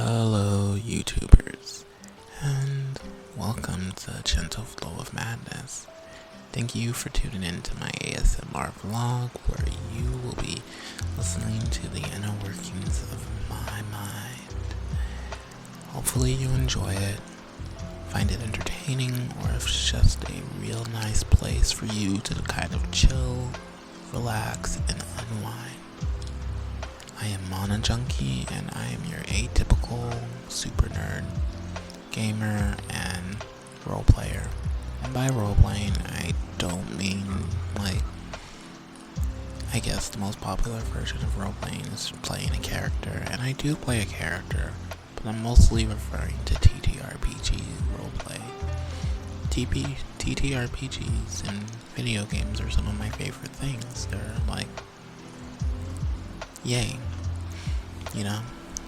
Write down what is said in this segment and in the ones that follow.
Hello YouTubers, and welcome to Gentle Flow of Madness. Thank you for tuning in to my ASMR vlog where you will be listening to the inner workings of my mind. Hopefully you enjoy it, find it entertaining, or if it's just a real nice place for you to kind of chill, relax, and unwind. I am Mana Junky, and I am your atypical super nerd, gamer, and role player. And by role playing, I don't mean I guess the most popular version of role playing is playing a character, and I do play a character, but I'm mostly referring to TTRPG roleplay. TTRPGs and video games are some of my favorite things. They're like, yay. You know,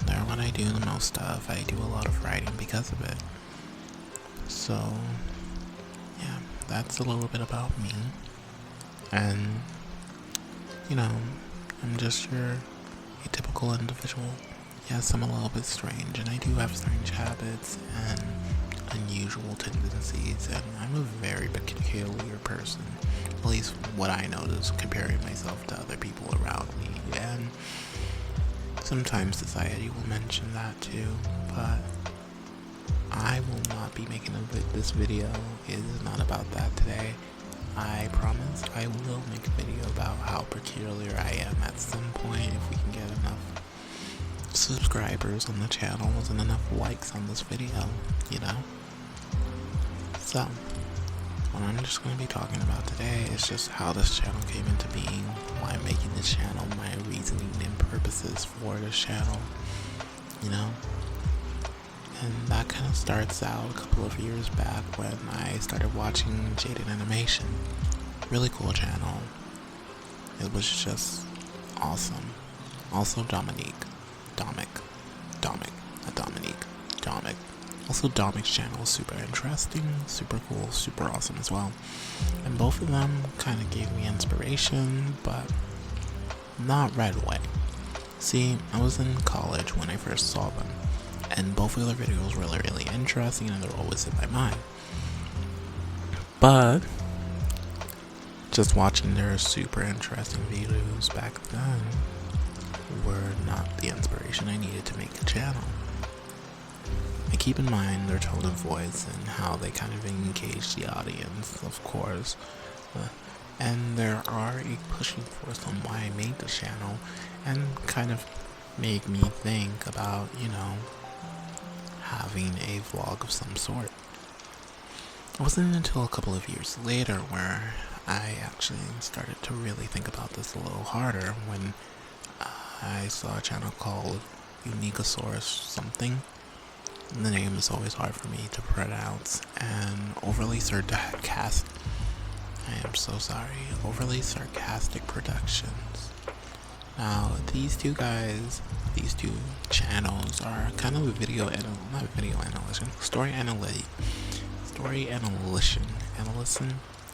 they're what I do the most of. I do a lot of writing because of it. So, yeah, that's a little bit about me. And, you know, I'm just your atypical individual. Yes, I'm a little bit strange, and I do have strange habits and unusual tendencies, and I'm a very peculiar person. At least what I notice comparing myself to other people around me. And sometimes society will mention that too, but I will not be making this video. It is not about that today. I promise I will make a video about how peculiar I am at some point if we can get enough subscribers on the channels and enough likes on this video, you know? So, what I'm just going to be talking about today is just how this channel came into being, why I'm making this channel, my reasoning and purposes for this channel, you know? And that kind of starts out a couple of years back when I started watching Jaded Animation. Really cool channel. It was just awesome. Also Dominique. Also Dominique's channel was super interesting, super cool, super awesome as well. And both of them kind of gave me inspiration, but not right away. See, I was in college when I first saw them, and both of their videos were really interesting and they're always in my mind. But just watching their super interesting videos back then were not the inspiration I needed to make a channel. I keep in mind their tone of voice and how they kind of engage the audience, of course. And there are a pushing force on why I made the channel and kind of made me think about, you know, having a vlog of some sort. It wasn't until a couple of years later where I actually started to really think about this a little harder when I saw a channel called Unicosaurus something. The name is always hard for me to pronounce, and Overly Sarcastic Productions. Now, these two channels are kind of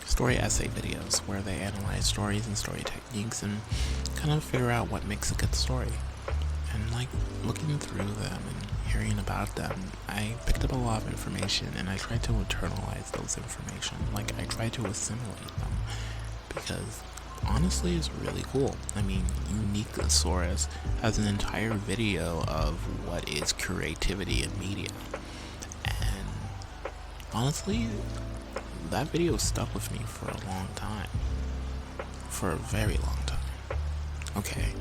story essay videos where they analyze stories and story techniques and kind of figure out what makes a good story. And like looking through them and hearing about them, I picked up a lot of information and I tried to internalize those information. Like I tried to assimilate them because honestly it's really cool. I mean, Unicosaurus has an entire video of what is creativity in media. And honestly, that video stuck with me for a long time. For a very long time. Okay,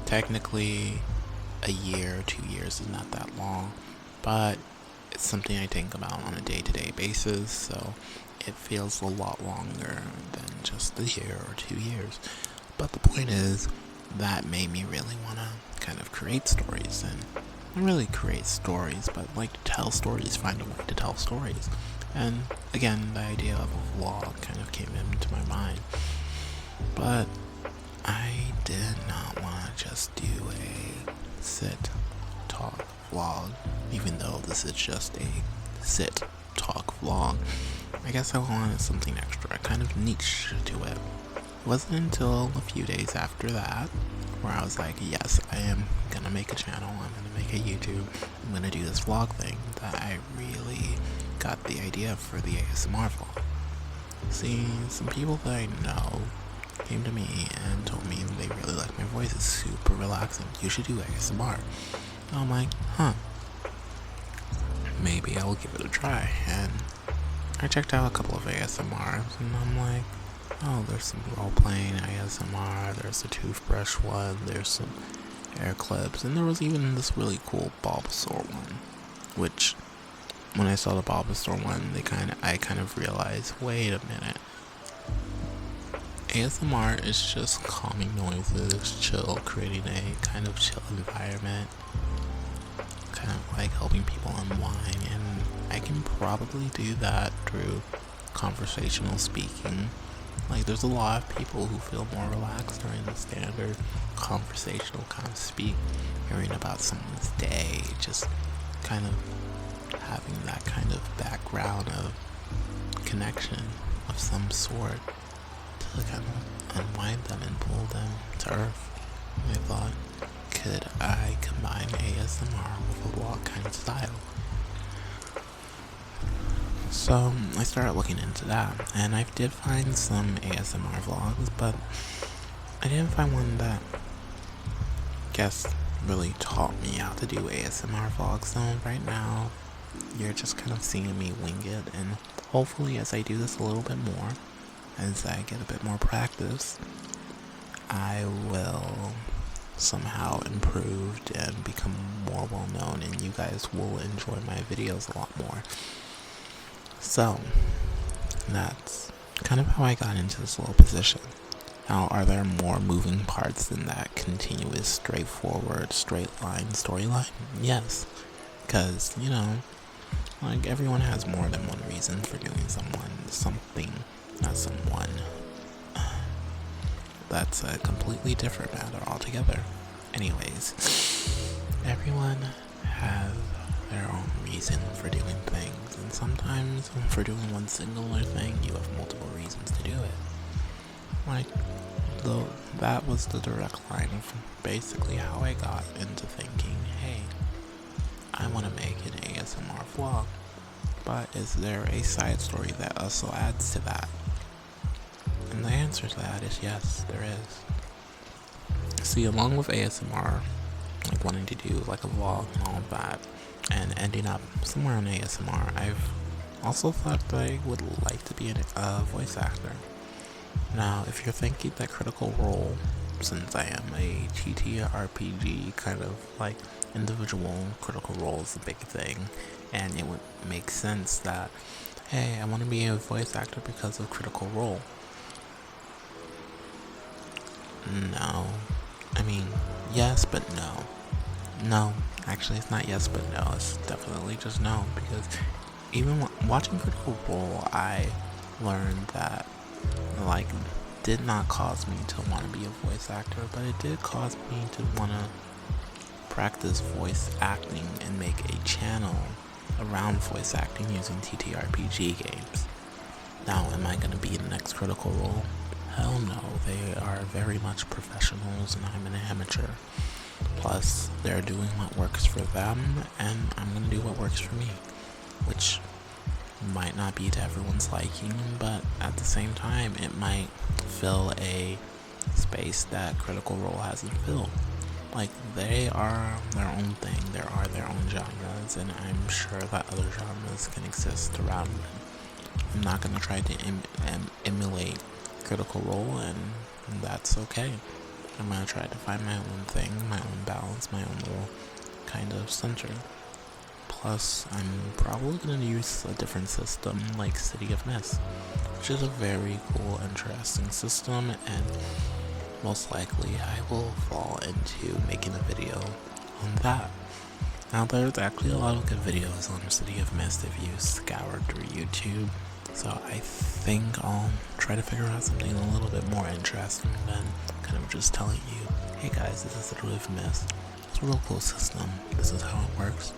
technically a year or 2 years is not that long, but it's something I think about on a day-to-day basis, so it feels a lot longer than just a year or 2 years. But the point is, that made me really want to kind of create stories, and not really create stories, but like to tell stories, find a way to tell stories. And again, the idea of a vlog kind of came into my mind. But I did not want to just do a sit talk vlog, even though this is just a sit talk vlog. I guess I wanted something extra, kind of niche to it. It wasn't until a few days after that where I was like, yes, I am gonna make a channel, I'm gonna make a YouTube, I'm gonna do this vlog thing, that I really got the idea for the ASMR vlog. See, some people that I know came to me and told me they really like my voice, it's super relaxing, you should do ASMR. And I'm like, maybe I will give it a try. And I checked out a couple of ASMRs and I'm like, oh, there's some role-playing ASMR, there's a toothbrush one, there's some hair clips, and there was even this really cool Bulbasaur one, which, when I saw the Bulbasaur one, I kind of realized, wait a minute, ASMR is just calming noises, chill, creating a kind of chill environment, kind of like helping people unwind, and I can probably do that through conversational speaking. Like, there's a lot of people who feel more relaxed during the standard conversational kind of speak, hearing about someone's day, just kind of having that kind of background of connection of some sort to kind of unwind them and pull them to earth. And I thought, could I combine ASMR with a vlog kind of style? So I started looking into that, and I did find some ASMR vlogs, but I didn't find one that I guess really taught me how to do ASMR vlogs. So right now, you're just kind of seeing me wing it, and hopefully as I do this a little bit more, as I get a bit more practice, I will somehow improve and become more well known, and you guys will enjoy my videos a lot more. So, that's kind of how I got into this little position. Now, are there more moving parts than that continuous, straightforward, straight line storyline? Yes, because, you know, like, everyone has more than one reason for doing something, not someone. That's a completely different matter altogether. Anyways, everyone has their own reason for doing things, and sometimes for doing one singular thing, you have multiple reasons to do it. Like, though, that was the direct line of basically how I got into thinking, hey, I want to make an ASMR vlog, but is there a side story that also adds to that? And the answer to that is yes, there is. See, along with ASMR, like wanting to do like a vlog and all of that, and ending up somewhere on ASMR, I've also thought that I would like to be a voice actor. Now, if you're thinking that Critical Role, since I am a TTRPG kind of like individual, Critical Role is a big thing, and it would make sense that, hey, I want to be a voice actor because of Critical Role. No. I mean, yes, but no. No. Actually, it's not yes, but no. It's definitely just no. Because even watching Critical Role, I learned that, like, did not cause me to want to be a voice actor, but it did cause me to want to practice voice acting and make a channel around voice acting using TTRPG games. Now, am I going to be in the next Critical Role? Hell no, they are very much professionals and I'm an amateur. Plus, they're doing what works for them and I'm gonna do what works for me. Which might not be to everyone's liking, but at the same time, it might fill a space that Critical Role hasn't filled. Like, they are their own thing, there are their own genres, and I'm sure that other genres can exist around them. I'm not gonna try to emulate Critical Role, and that's okay. I'm gonna try to find my own thing, my own balance, my own little kind of center. Plus, I'm probably gonna use a different system like City of Mist, which is a very cool, interesting system, and most likely I will fall into making a video on that. Now, there's actually a lot of good videos on City of Mist if you scour through YouTube. So I think I'll try to figure out something a little bit more interesting than kind of just telling you, hey guys, this is the City of Mist. It's a real cool system. This is how it works.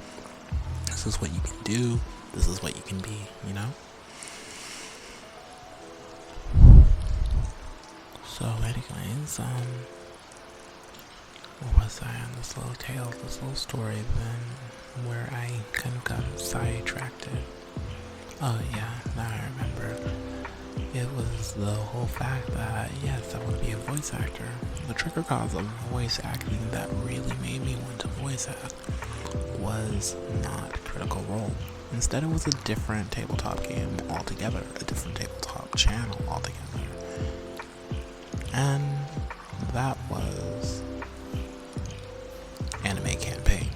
This is what you can do. This is what you can be, you know? So anyways, What was I on this little tale, this little story then where I kind of got sidetracked? Oh yeah, now I remember. It was the whole fact that, yes, I want to be a voice actor. The trigger cause of voice acting that really made me want to voice act was not Critical Role. Instead, it was a different tabletop game altogether, a different tabletop channel altogether. And that was Anime Campaign.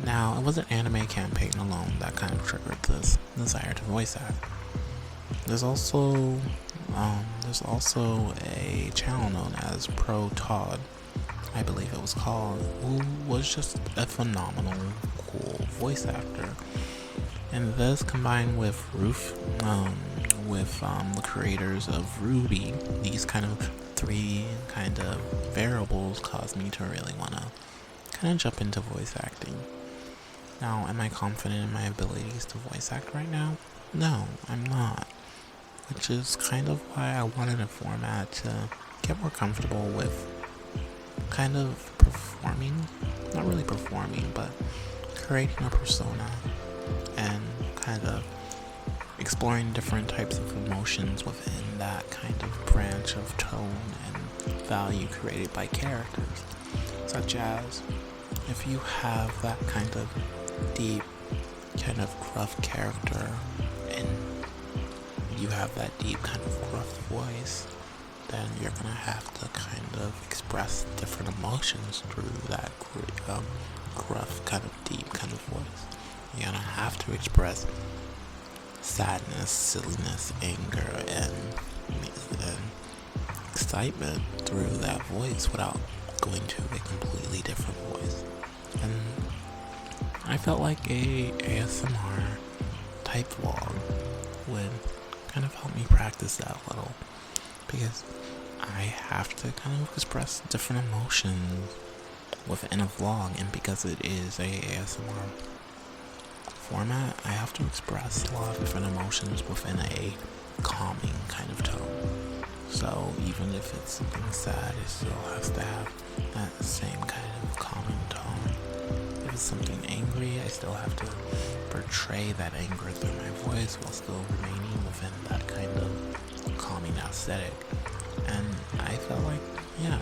Now, it wasn't Anime Campaign alone that kind of triggered this desire to voice act. There's also a channel known as Pro Todd, I believe it was called, who was just a phenomenal, cool voice actor. And this combined with the creators of Ruby, these kind of three kind of variables caused me to really want to kind of jump into voice acting. Now, am I confident in my abilities to voice act right now? No, I'm not. Which is kind of why I wanted a format to get more comfortable with kind of performing, not really performing, but creating a persona and kind of exploring different types of emotions within that kind of branch of tone and value created by characters. Such as, if you have that kind of deep, kind of gruff character and you have that deep kind of gruff voice, then you're gonna have to kind of express different emotions through that gruff kind of deep kind of voice. You're gonna have to express sadness, silliness, anger, and excitement through that voice without going to a completely different voice. And I felt like a ASMR type vlog would kind of help me practice that a little, because I have to kind of express different emotions within a vlog, and because it is a ASMR format, I have to express a lot of different emotions within a calming kind of tone. So even if it's something sad, it still has to have that same kind of calming tone. If it's something angry, I still have to portray that anger through my voice while still remaining within that kind of calming aesthetic. And I felt like, yeah,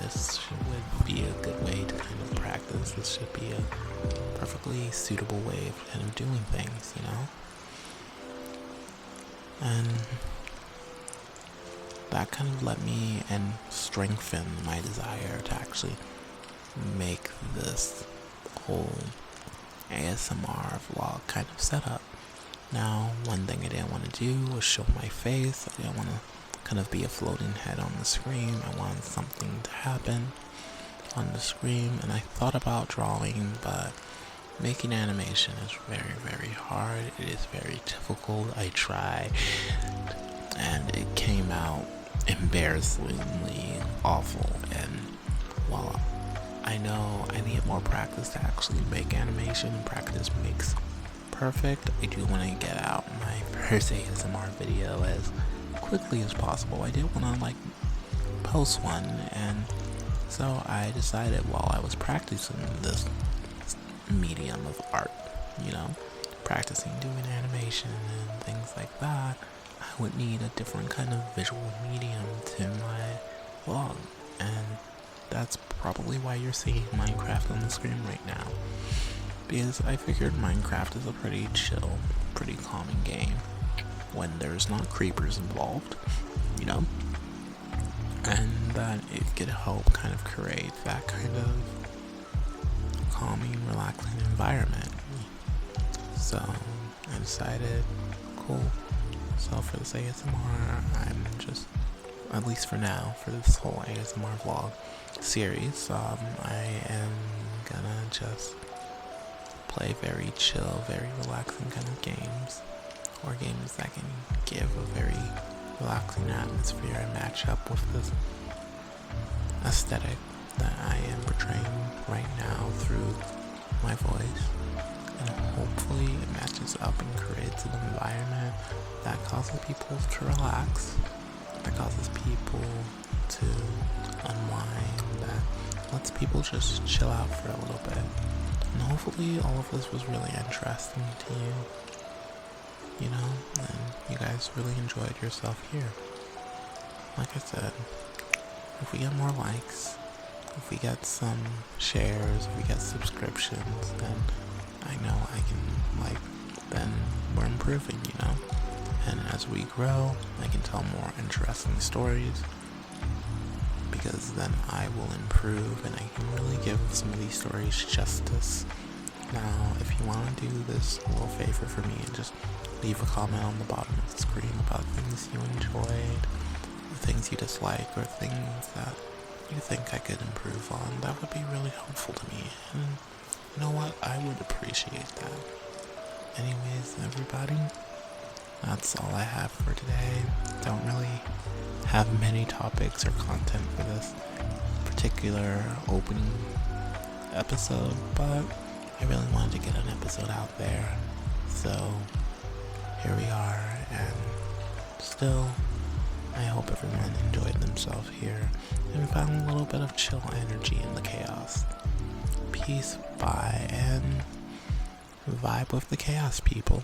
this would be a good way to kind of practice. This should be a perfectly suitable way of kind of doing things, you know? And that kind of let me and strengthen my desire to actually make this whole ASMR vlog kind of setup. Now, one thing I didn't want to do was show my face. I didn't want to kind of be a floating head on the screen. I wanted something to happen on the screen, and I thought about drawing, but making animation is very, very hard. It is very difficult. I tried, and it came out embarrassingly awful. And while I know I need more practice to actually make animation, and practice makes perfect, I do want to get out my first ASMR video as quickly as possible. I did want to post one, and so I decided while I was practicing this medium of art, you know, practicing doing animation and things like that, I would need a different kind of visual medium to my vlog. And that's probably why you're seeing Minecraft on the screen right now, because I figured Minecraft is a pretty chill, pretty calming game when there's not creepers involved, you know, and that it could help kind of create that kind of calming, relaxing environment. So I decided, cool, so for this ASMR, I'm just, at least for now, for this whole ASMR vlog series, I am gonna just play very chill, very relaxing kind of games, or games that can give a very relaxing atmosphere and match up with this aesthetic that I am portraying right now through my voice. And hopefully it matches up and creates an environment that causes people to relax, that causes people to unwind, that lets people just chill out for a little bit. And hopefully all of this was really interesting to you. You know, and you guys really enjoyed yourself here. Like I said, if we get more likes, if we get some shares, if we get subscriptions, then I know I can, then we're improving, you know? And as we grow, I can tell more interesting stories, because then I will improve and I can really give some of these stories justice. Now, if you want to do this little favor for me and just leave a comment on the bottom of the screen about things you enjoyed, things you dislike, or things that you think I could improve on, that would be really helpful to me. And you know what? I would appreciate that. Anyways, everybody, that's all I have for today. Don't really have many topics or content for this particular opening episode, but I really wanted to get an episode out there. So here we are, and still, I hope everyone enjoyed themselves here and found a little bit of chill energy in the chaos. Peace, bye, and vibe with the chaos, people.